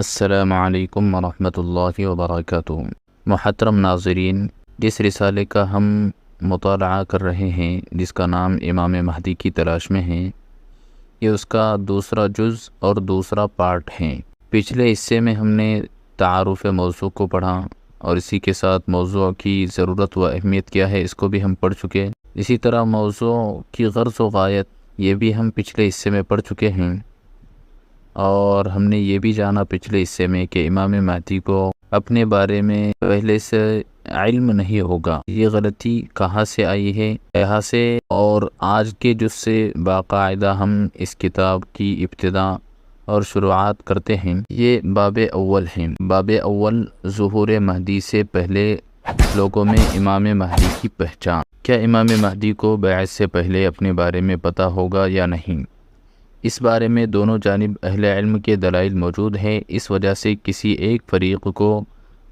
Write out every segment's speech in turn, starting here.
السلام علیکم ورحمۃ اللہ وبرکاتہ۔ محترم ناظرین، جس رسالے کا ہم مطالعہ کر رہے ہیں جس کا نام امام مہدی کی تلاش میں ہے، یہ اس کا دوسرا جز اور دوسرا پارٹ ہے۔ پچھلے حصے میں ہم نے تعارف موضوع کو پڑھا اور اسی کے ساتھ موضوع کی ضرورت و اہمیت کیا ہے اس کو بھی ہم پڑھ چکے۔ اسی طرح موضوع کی غرض و غایت یہ بھی ہم پچھلے حصے میں پڑھ چکے ہیں، اور ہم نے یہ بھی جانا پچھلے حصے میں کہ امام مہدی کو اپنے بارے میں پہلے سے علم نہیں ہوگا۔ یہ غلطی کہاں سے آئی ہے، یہاں سے اور آج کے جز سے باقاعدہ ہم اس کتاب کی ابتدا اور شروعات کرتے ہیں۔ یہ باب اول ہیں۔ باب اول، ظہور مہدی سے پہلے لوگوں میں امام مہدی کی پہچان۔ کیا امام مہدی کو بیعت سے پہلے اپنے بارے میں پتہ ہوگا یا نہیں؟ اس بارے میں دونوں جانب اہل علم کے دلائل موجود ہیں۔ اس وجہ سے کسی ایک فریق کو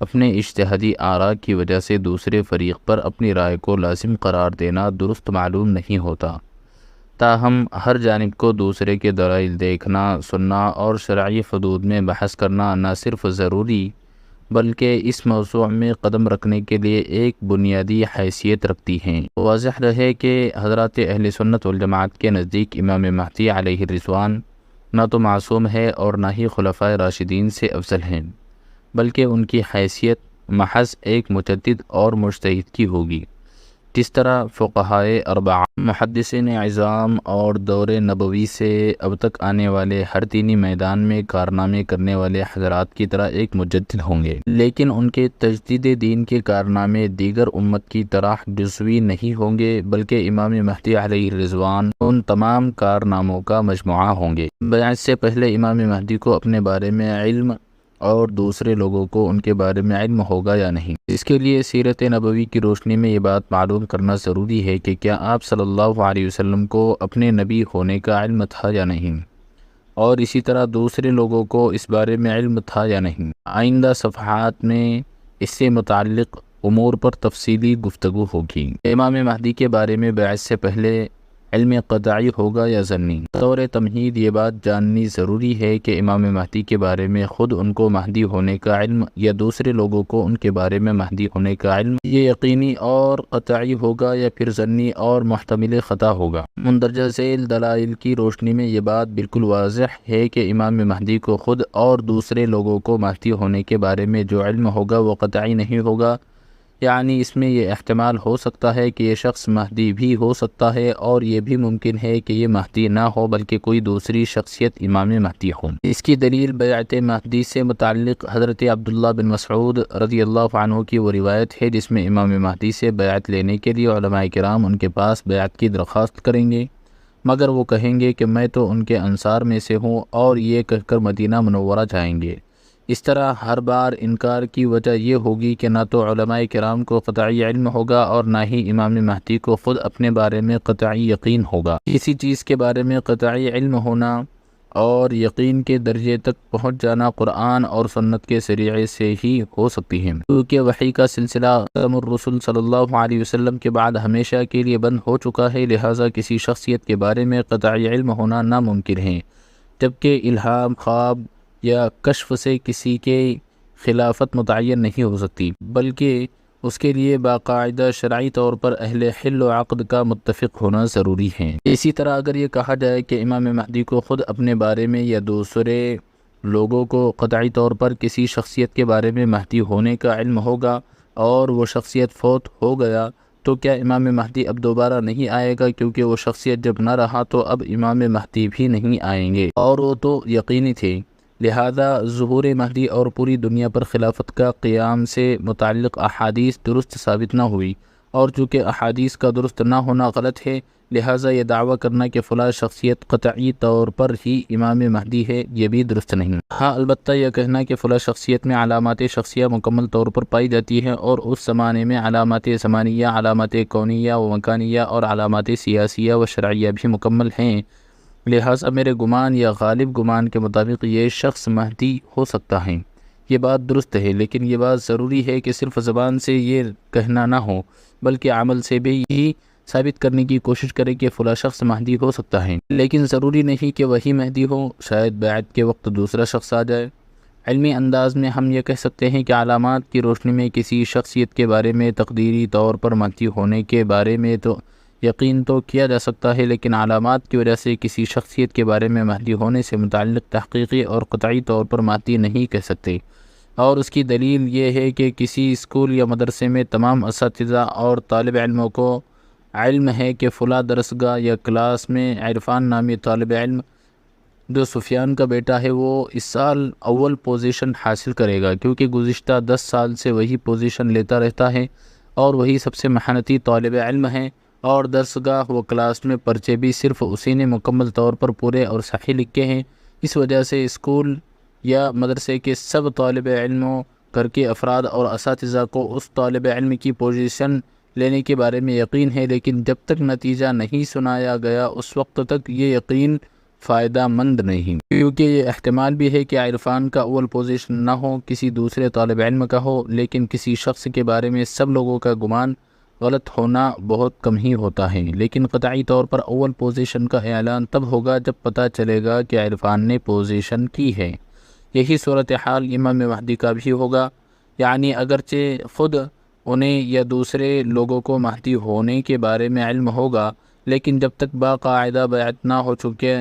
اپنے اجتہادی آراء کی وجہ سے دوسرے فریق پر اپنی رائے کو لازم قرار دینا درست معلوم نہیں ہوتا۔ تاہم ہر جانب کو دوسرے کے دلائل دیکھنا، سننا اور شرعی حدود میں بحث کرنا نہ صرف ضروری بلکہ اس موضوع میں قدم رکھنے کے لیے ایک بنیادی حیثیت رکھتی ہیں۔ واضح رہے کہ حضرات اہل سنت والجماعت کے نزدیک امام مہدی علیہ الرضوان نہ تو معصوم ہے اور نہ ہی خلفائے راشدین سے افضل ہیں، بلکہ ان کی حیثیت محض ایک مجدد اور مجتہد کی ہوگی۔ جس طرح فقہائے اربعہ، محدثین عظام اور دور نبوی سے اب تک آنے والے ہر دینی میدان میں کارنامے کرنے والے حضرات کی طرح ایک مجدد ہوں گے، لیکن ان کے تجدید دین کے کارنامے دیگر امت کی طرح جزوی نہیں ہوں گے، بلکہ امام مہدی علیہ الرضوان ان تمام کارناموں کا مجموعہ ہوں گے۔ بیعت سے پہلے امام مہدی کو اپنے بارے میں علم اور دوسرے لوگوں کو ان کے بارے میں علم ہوگا یا نہیں؟ اس کے لیے سیرت نبوی کی روشنی میں یہ بات معلوم کرنا ضروری ہے کہ کیا آپ صلی اللہ علیہ وسلم کو اپنے نبی ہونے کا علم تھا یا نہیں، اور اسی طرح دوسرے لوگوں کو اس بارے میں علم تھا یا نہیں۔ آئندہ صفحات میں اس سے متعلق امور پر تفصیلی گفتگو ہوگی۔ امام مہدی کے بارے میں بیعت سے پہلے علم قطعی ہوگا یا ظنی؟ بطور تمہید یہ بات جاننی ضروری ہے کہ امام مہدی کے بارے میں خود ان کو مہدی ہونے کا علم یا دوسرے لوگوں کو ان کے بارے میں مہدی ہونے کا علم یہ یقینی اور قطعی ہوگا یا پھر ظنی اور محتمل خطا ہوگا۔ مندرجہ ذیل دلائل کی روشنی میں یہ بات بالکل واضح ہے کہ امام مہدی کو خود اور دوسرے لوگوں کو مہدی ہونے کے بارے میں جو علم ہوگا وہ قطعی نہیں ہوگا، یعنی اس میں یہ احتمال ہو سکتا ہے کہ یہ شخص مہدی بھی ہو سکتا ہے، اور یہ بھی ممکن ہے کہ یہ مہدی نہ ہو بلکہ کوئی دوسری شخصیت امام مہدی ہو۔ اس کی دلیل بیعت مہدی سے متعلق حضرت عبداللہ بن مسعود رضی اللہ عنہ کی وہ روایت ہے جس میں امام مہدی سے بیعت لینے کے لیے علماء کرام ان کے پاس بیعت کی درخواست کریں گے، مگر وہ کہیں گے کہ میں تو ان کے انصار میں سے ہوں، اور یہ کہہ کر مدینہ منورہ جائیں گے۔ اس طرح ہر بار انکار کی وجہ یہ ہوگی کہ نہ تو علماء کرام کو قطعی علم ہوگا اور نہ ہی امام مہدی کو خود اپنے بارے میں قطعی یقین ہوگا۔ کسی چیز کے بارے میں قطعی علم ہونا اور یقین کے درجے تک پہنچ جانا قرآن اور سنت کے ذریعے سے ہی ہو سکتی ہے، کیونکہ وحی کا سلسلہ ختم الرسل صلی اللہ علیہ وسلم کے بعد ہمیشہ کے لیے بند ہو چکا ہے، لہٰذا کسی شخصیت کے بارے میں قطعی علم ہونا ناممکن ہے، جبکہ الہام، خواب یا کشف سے کسی کے خلافت متعین نہیں ہو سکتی، بلکہ اس کے لیے باقاعدہ شرعی طور پر اہل حل و عقد کا متفق ہونا ضروری ہے۔ اسی طرح اگر یہ کہا جائے کہ امام مہدی کو خود اپنے بارے میں یا دوسرے لوگوں کو قطعی طور پر کسی شخصیت کے بارے میں مہدی ہونے کا علم ہوگا اور وہ شخصیت فوت ہو گیا، تو کیا امام مہدی اب دوبارہ نہیں آئے گا؟ کیونکہ وہ شخصیت جب نہ رہا تو اب امام مہدی بھی نہیں آئیں گے، اور وہ تو یقینی تھے۔ لہذا ظہور مہدی اور پوری دنیا پر خلافت کا قیام سے متعلق احادیث درست ثابت نہ ہوئی، اور چونکہ احادیث کا درست نہ ہونا غلط ہے، لہٰذا یہ دعویٰ کرنا کہ فلاں شخصیت قطعی طور پر ہی امام مہدی ہے یہ بھی درست نہیں۔ ہاں، البتہ یہ کہنا کہ فلاں شخصیت میں علامات شخصیہ مکمل طور پر پائی جاتی ہیں اور اس زمانے میں علامات زمانیہ، علامات کونیہ و مکانیہ اور علامات سیاسیہ و شرعیہ بھی مکمل ہیں، لہٰذا میرے گمان یا غالب گمان کے مطابق یہ شخص مہدی ہو سکتا ہے، یہ بات درست ہے، لیکن یہ بات ضروری ہے کہ صرف زبان سے یہ کہنا نہ ہو بلکہ عمل سے بھی یہ ثابت کرنے کی کوشش کرے کہ فلاں شخص مہدی ہو سکتا ہے، لیکن ضروری نہیں کہ وہی مہدی ہو، شاید بیعت کے وقت دوسرا شخص آ جائے۔ علمی انداز میں ہم یہ کہہ سکتے ہیں کہ علامات کی روشنی میں کسی شخصیت کے بارے میں تقدیری طور پر مہدی ہونے کے بارے میں تو یقین تو کیا جا سکتا ہے، لیکن علامات کی وجہ سے کسی شخصیت کے بارے میں مہدی ہونے سے متعلق تحقیقی اور قطعی طور پر مہدی نہیں کہہ سکتے۔ اور اس کی دلیل یہ ہے کہ کسی اسکول یا مدرسے میں تمام اساتذہ اور طالب علموں کو علم ہے کہ فلاں درسگاہ یا کلاس میں عرفان نامی طالب علم جو سفیان کا بیٹا ہے وہ اس سال اول پوزیشن حاصل کرے گا، کیونکہ گزشتہ 10 سال سے وہی پوزیشن لیتا رہتا ہے اور وہی سب سے محنتی طالب علم ہے، اور درسگاہ و کلاس میں پرچے بھی صرف اسی نے مکمل طور پر پورے اور صحیح لکھے ہیں۔ اس وجہ سے اسکول یا مدرسے کے سب طالب علموں، گھر کے افراد اور اساتذہ کو اس طالب علم کی پوزیشن لینے کے بارے میں یقین ہے، لیکن جب تک نتیجہ نہیں سنایا گیا اس وقت تک یہ یقین فائدہ مند نہیں، کیونکہ یہ احتمال بھی ہے کہ عرفان کا اول پوزیشن نہ ہو، کسی دوسرے طالب علم کا ہو، لیکن کسی شخص کے بارے میں سب لوگوں کا گمان غلط ہونا بہت کم ہی ہوتا ہے، لیکن قطعی طور پر اول پوزیشن کا اعلان تب ہوگا جب پتہ چلے گا کہ عرفان نے پوزیشن کی ہے۔ یہی صورتحال امام مہدی کا بھی ہوگا، یعنی اگرچہ خود انہیں یا دوسرے لوگوں کو مہدی ہونے کے بارے میں علم ہوگا، لیکن جب تک باقاعدہ بیعت نہ ہو چکے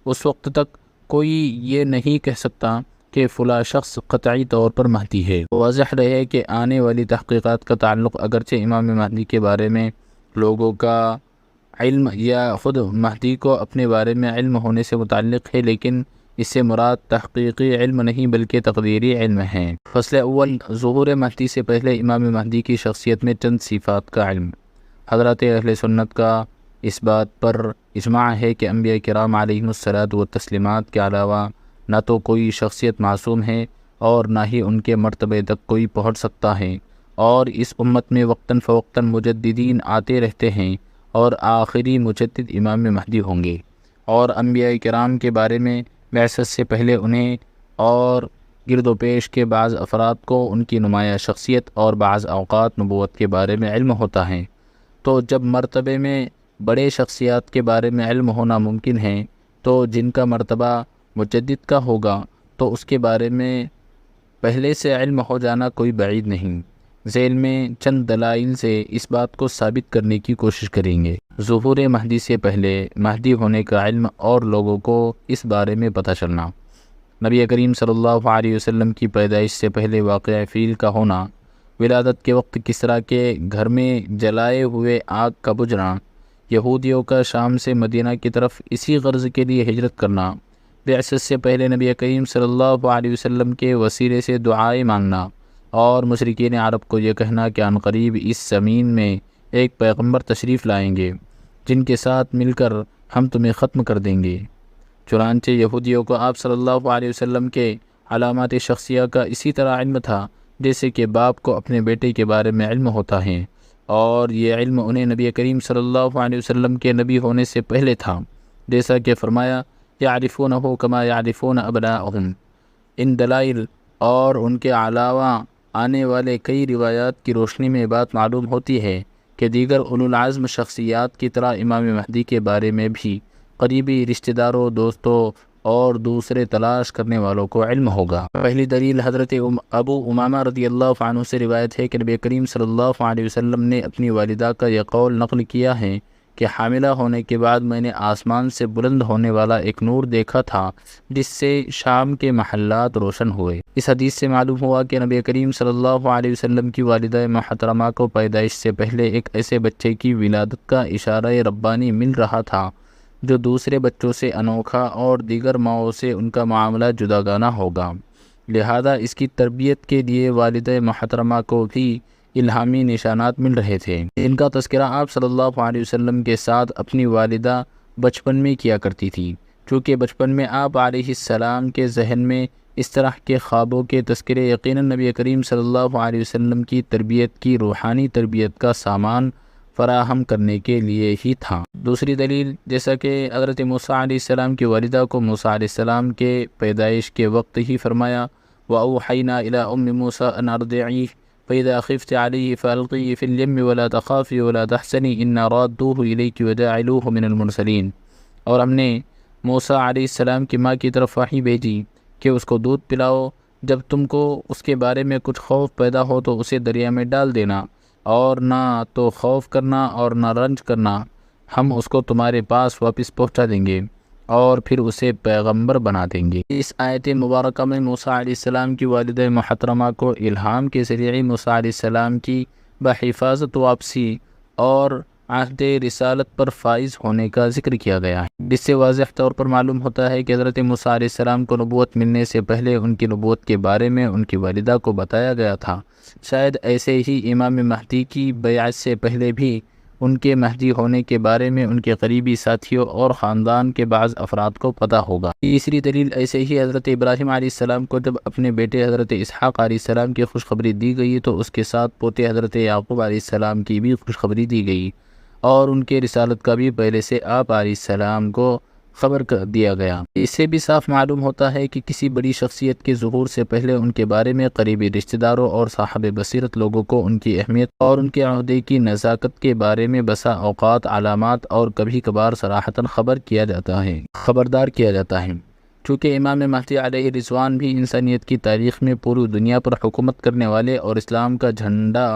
اس وقت تک کوئی یہ نہیں کہہ سکتا کہ فلاں شخص قطعی طور پر مہدی ہے۔ واضح رہے کہ آنے والی تحقیقات کا تعلق اگرچہ امام مہدی کے بارے میں لوگوں کا علم یا خود مہدی کو اپنے بارے میں علم ہونے سے متعلق ہے، لیکن اس سے مراد تحقیقی علم نہیں بلکہ تقدیری علم ہے۔ فصل اول، ظہور مہدی سے پہلے امام مہدی کی شخصیت میں چند صفات کا علم۔ حضرات اہل سنت کا اس بات پر اجماع ہے کہ انبیاء کرام علیہم الصلاۃ والتسلیمات کے علاوہ نہ تو کوئی شخصیت معصوم ہے اور نہ ہی ان کے مرتبے تک کوئی پہنچ سکتا ہے، اور اس امت میں وقتاً فوقتاً مجددین آتے رہتے ہیں اور آخری مجدد امام مہدی ہوں گے۔ اور انبیاء کرام کے بارے میں بعثت سے پہلے انہیں اور گرد و پیش کے بعض افراد کو ان کی نمایاں شخصیت اور بعض اوقات نبوت کے بارے میں علم ہوتا ہے، تو جب مرتبے میں بڑے شخصیات کے بارے میں علم ہونا ممکن ہے تو جن کا مرتبہ مجدد کا ہوگا تو اس کے بارے میں پہلے سے علم ہو جانا کوئی بعید نہیں۔ ذیل میں چند دلائل سے اس بات کو ثابت کرنے کی کوشش کریں گے۔ ظہور مہدی سے پہلے مہدی ہونے کا علم اور لوگوں کو اس بارے میں پتہ چلنا۔ نبی کریم صلی اللہ علیہ وسلم کی پیدائش سے پہلے واقعہ فیل کا ہونا، ولادت کے وقت کسریٰ کے گھر میں جلائے ہوئے آگ کا بجھنا، یہودیوں کا شام سے مدینہ کی طرف اسی غرض کے لیے ہجرت کرنا، بعثت سے پہلے نبی کریم صلی اللہ علیہ وسلم کے وسیلے سے دعائیں مانگنا، اور مشرکین عرب کو یہ کہنا کہ عن قریب اس زمین میں ایک پیغمبر تشریف لائیں گے جن کے ساتھ مل کر ہم تمہیں ختم کر دیں گے۔ چنانچہ یہودیوں کو آپ صلی اللہ علیہ وسلم کے علامات شخصیہ کا اسی طرح علم تھا جیسے کہ باپ کو اپنے بیٹے کے بارے میں علم ہوتا ہے، اور یہ علم انہیں نبی کریم صلی اللہ علیہ وسلم کے نبی ہونے سے پہلے تھا، جیسا کہ فرمایا یعرفونہ کما یعرفون ابناءہم۔ ان دلائل اور ان کے علاوہ آنے والے کئی روایات کی روشنی میں بات معلوم ہوتی ہے کہ دیگر اولو العزم شخصیات کی طرح امام مہدی کے بارے میں بھی قریبی رشتہ داروں، دوستوں اور دوسرے تلاش کرنے والوں کو علم ہوگا۔ پہلی دلیل حضرت ابو امامہ رضی اللہ عنہ سے روایت ہے کہ نبی کریم صلی اللہ علیہ وسلم نے اپنی والدہ کا یہ قول نقل کیا ہے کہ حاملہ ہونے کے بعد میں نے آسمان سے بلند ہونے والا ایک نور دیکھا تھا جس سے شام کے محلات روشن ہوئے۔ اس حدیث سے معلوم ہوا کہ نبی کریم صلی اللہ علیہ وسلم کی والدہ محترمہ کو پیدائش سے پہلے ایک ایسے بچے کی ولادت کا اشارہ ربانی مل رہا تھا جو دوسرے بچوں سے انوکھا اور دیگر ماؤں سے ان کا معاملہ جداگانہ ہوگا، لہذا اس کی تربیت کے لیے والدہ محترمہ کو بھی الہامی نشانات مل رہے تھے۔ ان کا تذکرہ آپ صلی اللہ علیہ وسلم کے ساتھ اپنی والدہ بچپن میں کیا کرتی تھی، چونکہ بچپن میں آپ علیہ السلام کے ذہن میں اس طرح کے خوابوں کے تذکرے یقیناً نبی کریم صلی اللہ علیہ وسلم کی تربیت کی روحانی تربیت کا سامان فراہم کرنے کے لیے ہی تھا۔ دوسری دلیل، جیسا کہ حضرت موسیٰ علیہ السلام کی والدہ کو موسیٰ علیہ السلام کے پیدائش کے وقت ہی فرمایا وَأَوْحَيْنَا إِلَىٰ أُمِّ مُوسَىٰ أَنْ أَرْضِعِيهِ فَإِذَا خِفْتِ عَلَيْهِ فَأَلْقِيهِ فِي الْيَمِّ وَلَا تَخَافِي وَلَا تَحْزَنِي إِنَّا رَادُّوهُ إِلَيْكِ وَجَاعِلُوهُ مِنَ الْمُرْسَلِينَ۔ اور ہم نے موسیٰ علیہ السلام کی ماں کی طرف وحی بھیجی کہ اس کو دودھ پلاؤ جب تم کو اس کے بارے میں کچھ خوف پیدا ہو تو اسے دریا میں ڈال دینا، اور نہ تو خوف کرنا اور نہ رنج کرنا، ہم اس کو تمہارے پاس واپس پہنچا دیں گے اور پھر اسے پیغمبر بنا دیں گے۔ اس آیت مبارکہ میں موسیٰ علیہ السلام کی والدہ محترمہ کو الہام کے ذریعے موسیٰ علیہ السلام کی بحفاظت واپسی اور عہد رسالت پر فائز ہونے کا ذکر کیا گیا ہے، جس سے واضح طور پر معلوم ہوتا ہے کہ حضرت موسیٰ علیہ السلام کو نبوت ملنے سے پہلے ان کی نبوت کے بارے میں ان کی والدہ کو بتایا گیا تھا۔ شاید ایسے ہی امام مہدی کی بیعت سے پہلے بھی ان کے مہدی ہونے کے بارے میں ان کے قریبی ساتھیوں اور خاندان کے بعض افراد کو پتہ ہوگا۔ تیسری دلیل، ایسے ہی حضرت ابراہیم علیہ السلام کو جب اپنے بیٹے حضرت اسحاق علیہ السلام کی خوشخبری دی گئی تو اس کے ساتھ پوتے حضرت یعقوب علیہ السلام کی بھی خوشخبری دی گئی، اور ان کے رسالت کا بھی پہلے سے آپ علیہ السلام کو خبر کر دیا گیا۔ اس سے بھی صاف معلوم ہوتا ہے کہ کسی بڑی شخصیت کے ظہور سے پہلے ان کے بارے میں قریبی رشتہ داروں اور صاحب بصیرت لوگوں کو ان کی اہمیت اور ان کے عہدے کی نزاکت کے بارے میں بسا اوقات علامات اور کبھی کبھار صراحتاً خبردار کیا جاتا ہے۔ چونکہ امام مہدی علیہ رضوان بھی انسانیت کی تاریخ میں پوری دنیا پر حکومت کرنے والے اور اسلام کا جھنڈا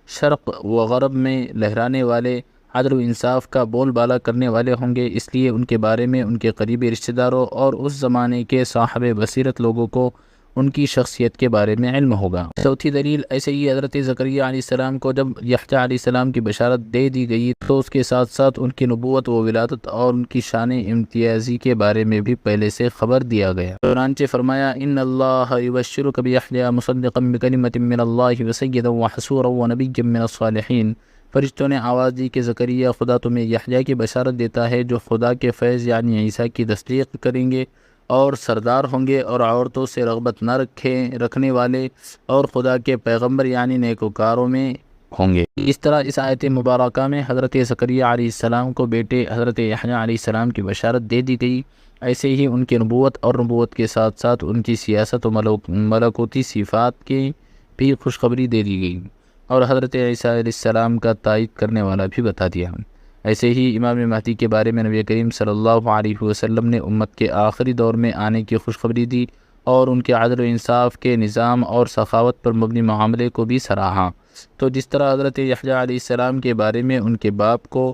شرق و غرب میں لہرانے والے، عدل و انصاف کا بول بالا کرنے والے ہوں گے، اس لیے ان کے بارے میں ان کے قریبی رشتہ داروں اور اس زمانے کے صاحب بصیرت لوگوں کو ان کی شخصیت کے بارے میں علم ہوگا۔ چوتھی دلیل، ایسے ہی حضرت زکریا علیہ السلام کو جب یحییٰ علیہ السلام کی بشارت دے دی گئی تو اس کے ساتھ ساتھ ان کی نبوت و ولادت اور ان کی شان امتیازی کے بارے میں بھی پہلے سے خبر دیا گیا۔ چنانچہ فرمایا، ان اللہ یبشرک بیحییٰ مصدقا بکلمۃ من اللہ وسیدا وحصورا ونبیا من الصالحین۔ فرشتوں نے آواز دی کہ زکریا، خدا تمہیں یحییٰ کی بشارت دیتا ہے جو خدا کے فیض یعنی عیسیٰ کی تصدیق کریں گے اور سردار ہوں گے اور عورتوں سے رغبت نہ رکھنے والے اور خدا کے پیغمبر یعنی نیکوکاروں میں ہوں گے۔ اس طرح اس آیت مبارکہ میں حضرت زکریا علیہ السلام کو بیٹے حضرت یحییٰ علیہ السلام کی بشارت دے دی گئی، ایسے ہی ان کی نبوت اور نبوت کے ساتھ ساتھ ان کی سیاست و ملکوتی صفات کی بھی خوشخبری دے دی گئی اور حضرت عیسیٰ علیہ السلام کا تائید کرنے والا بھی بتا دیا۔ ایسے ہی امام مہدی کے بارے میں نبی کریم صلی اللہ علیہ وسلم نے امت کے آخری دور میں آنے کی خوشخبری دی اور ان کے عدل و انصاف کے نظام اور سخاوت پر مبنی معاملے کو بھی سراہا۔ تو جس طرح حضرت یحییٰ علیہ السلام کے بارے میں ان کے باپ کو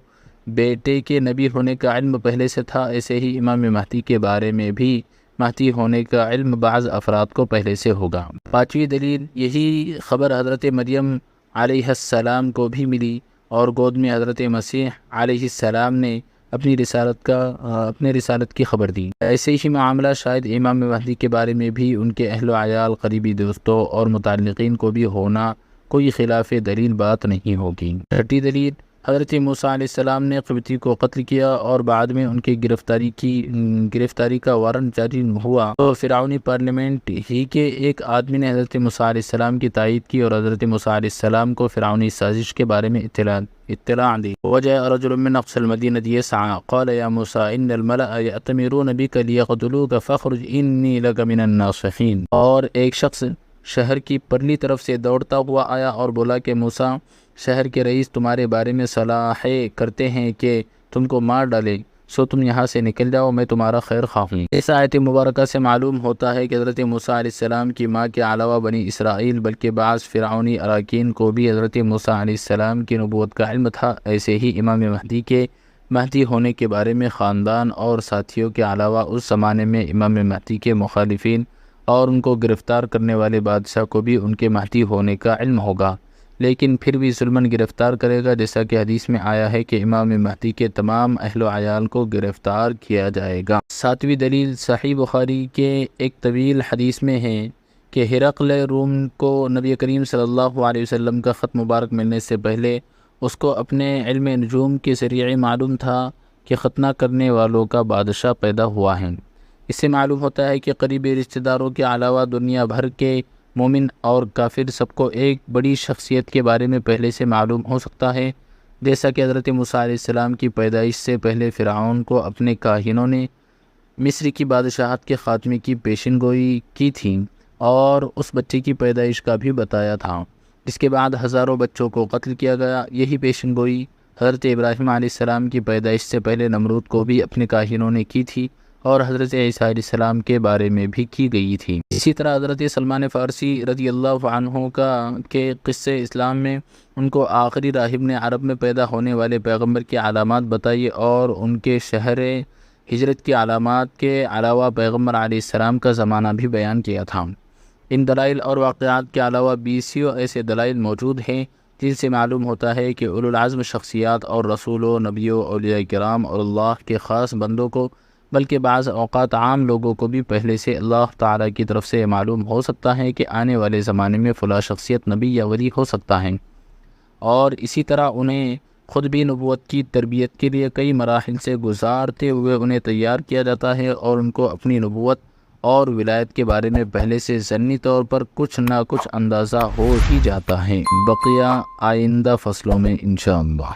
بیٹے کے نبی ہونے کا علم پہلے سے تھا، ایسے ہی امام مہدی کے بارے میں بھی مہدی ہونے کا علم بعض افراد کو پہلے سے ہوگا۔ پانچویں دلیل، یہی خبر حضرت مریم علیہ السلام کو بھی ملی اور گود میں حضرت مسیح علیہ السلام نے اپنی رسالت کی خبر دی۔ ایسے ہی معاملہ شاید امام مہدی کے بارے میں بھی ان کے اہل و عیال، قریبی دوستوں اور متعلقین کو بھی ہونا کوئی خلاف دلیل بات نہیں ہوگی۔ چھٹی دلیل، حضرت موسیٰ علیہ السلام نے قبطی کو قتل کیا اور بعد میں ان کی گرفتاری کا وارنٹ جاری ہوا تو فرعونی پارلیمنٹ ہی کے ایک آدمی نے حضرت موسیٰ علیہ السلام کی تائید کی اور حضرت موسیٰ علیہ السلام کو فرعونی سازش کے بارے میں اطلاع دی۔ وجاء رجل من اقصى المدينة يسعى قال يا موسى ان الملأ يأتمرون بك ليقتلوك فاخرج اني لك من الناصحين۔ اور ایک شخص شہر کی پرلی طرف سے دوڑتا ہوا آیا اور بولا کہ موسیٰ، شہر کے رئیس تمہارے بارے میں صلاح کرتے ہیں کہ تم کو مار ڈالے، سو تم یہاں سے نکل جاؤ، میں تمہارا خیر خواہ ہوں۔ اس آیت مبارکہ سے معلوم ہوتا ہے کہ حضرت موسیٰ علیہ السلام کی ماں کے علاوہ بنی اسرائیل بلکہ بعض فرعونی اراکین کو بھی حضرت موسیٰ علیہ السلام کی نبوت کا علم تھا۔ ایسے ہی امام مہدی کے مہدی ہونے کے بارے میں خاندان اور ساتھیوں کے علاوہ اس زمانے میں امام مہدی کے مخالفین اور ان کو گرفتار کرنے والے بادشاہ کو بھی ان کے مہدی ہونے کا علم ہوگا، لیکن پھر بھی ظلماً گرفتار کرے گا، جیسا کہ حدیث میں آیا ہے کہ امام مہدی کے تمام اہل و عیال کو گرفتار کیا جائے گا۔ ساتویں دلیل، صحیح بخاری کے ایک طویل حدیث میں ہے کہ ہرقل روم کو نبی کریم صلی اللہ علیہ وسلم کا خط مبارک ملنے سے پہلے اس کو اپنے علم نجوم کے ذریعے معلوم تھا کہ ختنہ کرنے والوں کا بادشاہ پیدا ہوا ہے۔ اس سے معلوم ہوتا ہے کہ قریبی رشتہ داروں کے علاوہ دنیا بھر کے مومن اور کافر سب کو ایک بڑی شخصیت کے بارے میں پہلے سے معلوم ہو سکتا ہے، جیسا کہ حضرت موسیٰ علیہ السلام کی پیدائش سے پہلے فرعون کو اپنے کاہنوں نے مصر کی بادشاہت کے خاتمے کی پیشن گوئی کی تھی اور اس بچے کی پیدائش کا بھی بتایا تھا، جس کے بعد ہزاروں بچوں کو قتل کیا گیا۔ یہی پیشن گوئی حضرت ابراہیم علیہ السلام کی پیدائش سے پہلے نمرود کو بھی اپنے کاہنوں نے کی تھی اور حضرت عیسیٰ علیہ السلام کے بارے میں بھی کی گئی تھی۔ اسی طرح حضرت سلمان فارسی رضی اللہ عنہ کے قصے اسلام میں ان کو آخری راہب نے عرب میں پیدا ہونے والے پیغمبر کی علامات بتائی اور ان کے شہر ہجرت کی علامات کے علاوہ پیغمبر علیہ السلام کا زمانہ بھی بیان کیا تھا۔ ان دلائل اور واقعات کے علاوہ 20 ایسے دلائل موجود ہیں جن سے معلوم ہوتا ہے کہ اولو العزم شخصیات اور رسولوں، نبیوں، اولیاء کرام اور اللہ کے خاص بندوں کو، بلکہ بعض اوقات عام لوگوں کو بھی پہلے سے اللہ تعالیٰ کی طرف سے معلوم ہو سکتا ہے کہ آنے والے زمانے میں فلاں شخصیت نبی یا ولی ہو سکتا ہے، اور اسی طرح انہیں خود بھی نبوت کی تربیت کے لیے کئی مراحل سے گزارتے ہوئے انہیں تیار کیا جاتا ہے اور ان کو اپنی نبوت اور ولایت کے بارے میں پہلے سے ضمنی طور پر کچھ نہ کچھ اندازہ ہو ہی جاتا ہے۔ بقیہ آئندہ فصلوں میں انشاءاللہ۔